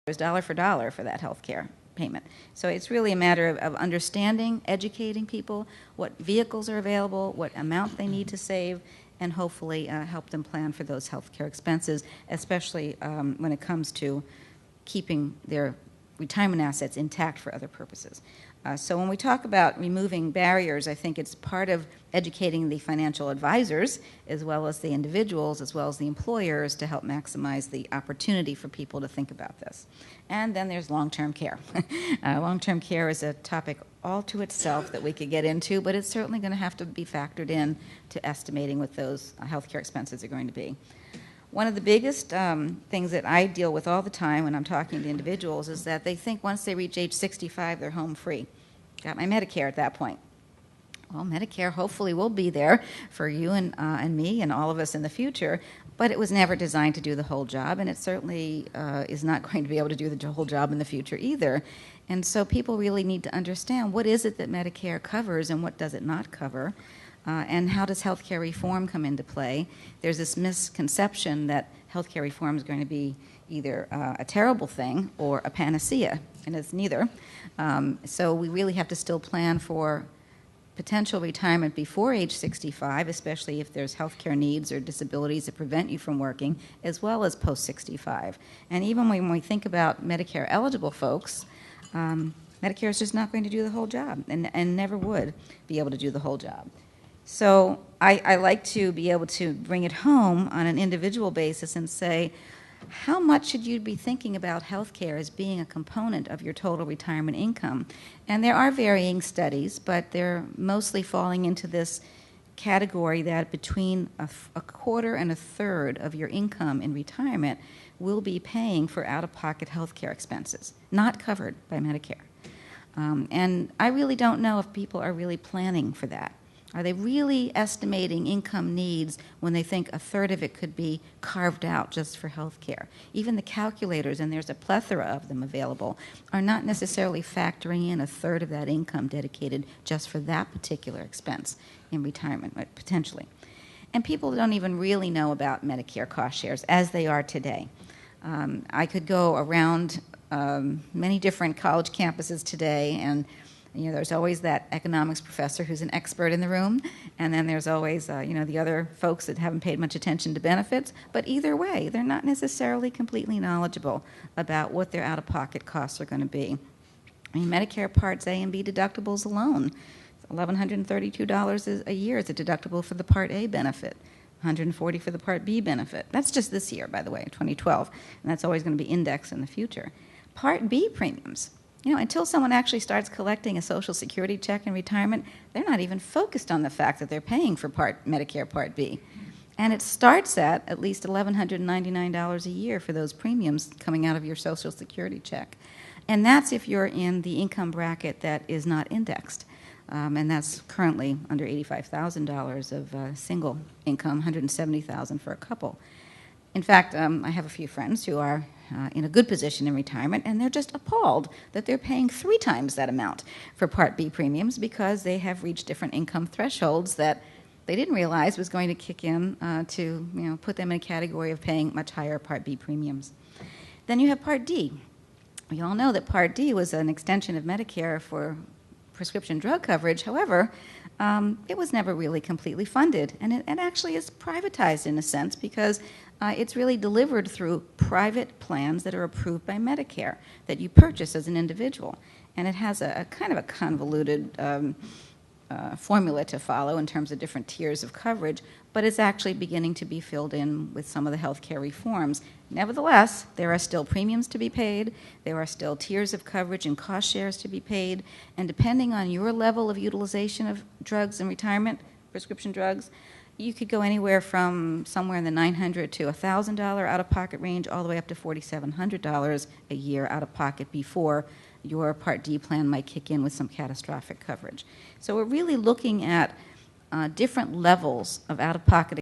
dollar for that health care payment. So it's really a matter of understanding, educating people, what vehicles are available, what amount they need to save, and hopefully help them plan for those health care expenses, especially when it comes to keeping their retirement assets intact for other purposes. So when we talk about removing barriers, I think it's part of educating the financial advisors as well as the individuals as well as the employers to help maximize the opportunity for people to think about this. And then there's long-term care. Long-term care is a topic all to itself that we could get into, but it's certainly going to have to be factored in to estimating what those health care expenses are going to be. One of the biggest things that I deal with all the time when I'm talking to individuals is that they think once they reach age 65, they're home free. Got my Medicare at that point. Well, Medicare hopefully will be there for you and me and all of us in the future, but it was never designed to do the whole job, and it certainly is not going to be able to do the whole job in the future either. And so people really need to understand what is it that Medicare covers and what does it not cover. And how does healthcare reform come into play? There's this misconception that healthcare reform is going to be either a terrible thing or a panacea, and it's neither. So we really have to still plan for potential retirement before age 65, especially if there's healthcare needs or disabilities that prevent you from working, as well as post-65. And even when we think about Medicare-eligible folks, Medicare is just not going to do the whole job and never would be able to do the whole job. So I like to be able to bring it home on an individual basis and say, how much should you be thinking about health care as being a component of your total retirement income? And there are varying studies, but they're mostly falling into this category that between a quarter and a third of your income in retirement will be paying for out-of-pocket health care expenses, not covered by Medicare. And I really don't know if people are really planning for that. Are they really estimating income needs when they think a third of it could be carved out just for health care? Even the calculators, and there's a plethora of them available, are not necessarily factoring in a third of that income dedicated just for that particular expense in retirement, potentially. And people don't even really know about Medicare cost shares as they are today. I could go around many different college campuses today, and there's always that economics professor who's an expert in the room, and then there's always, the other folks that haven't paid much attention to benefits. But either way, they're not necessarily completely knowledgeable about what their out-of-pocket costs are going to be. I mean, Medicare Parts A and B deductibles alone, $1,132 a year is a deductible for the Part A benefit, $140 for the Part B benefit. That's just this year, by the way, 2012, and that's always going to be indexed in the future. Part B premiums. Until someone actually starts collecting a Social Security check in retirement, they're not even focused on the fact that they're paying for Medicare Part B. And it starts at least $1,199 a year for those premiums coming out of your Social Security check. And that's if you're in the income bracket that is not indexed. And that's currently under $85,000 of single income, $170,000 for a couple. In fact, I have a few friends who are in a good position in retirement, and they're just appalled that they're paying 3 times that amount for Part B premiums because they have reached different income thresholds that they didn't realize was going to kick in to put them in a category of paying much higher Part B premiums. Then you have Part D. We all know that Part D was an extension of Medicare for prescription drug coverage. However, it was never really completely funded, and it actually is privatized in a sense because it's really delivered through private plans that are approved by Medicare that you purchase as an individual. And it has a kind of a convoluted formula to follow in terms of different tiers of coverage, but it's actually beginning to be filled in with some of the healthcare reforms. Nevertheless, there are still premiums to be paid, there are still tiers of coverage and cost shares to be paid, and depending on your level of utilization of drugs in retirement, prescription drugs, you could go anywhere from somewhere in the $900 to $1,000 out-of-pocket range all the way up to $4,700 a year out-of-pocket before your Part D plan might kick in with some catastrophic coverage. So we're really looking at different levels of out-of-pocket